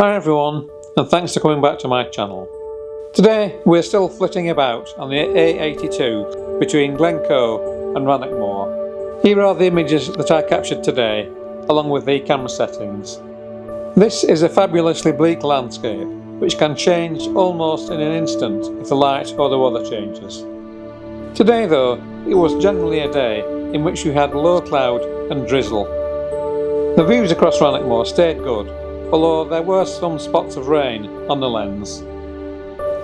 Hi everyone, and thanks for coming back to my channel. Today we're still flitting about on the A82 between Glencoe and Rannoch Moor. Here are the images that I captured today, along with the camera settings. This is a fabulously bleak landscape, which can change almost in an instant if the light or the weather changes. Today though, it was generally a day in which we had low cloud and drizzle. The views across Rannoch Moor stayed good, although there were some spots of rain on the lens.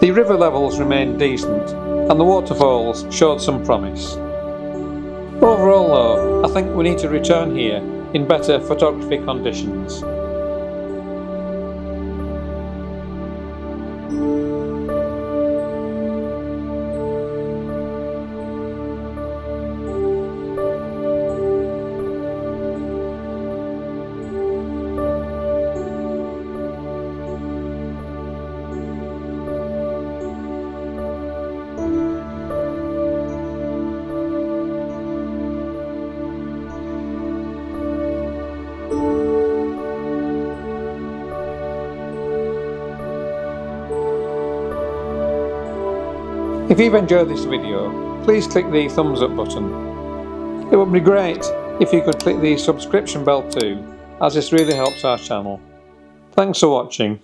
The river levels remained decent, and the waterfalls showed some promise. Overall though, I think we need to return here in better photography conditions. If you've enjoyed this video, please click the thumbs up button. It would be great if you could click the subscription bell too, as this really helps our channel. Thanks for watching.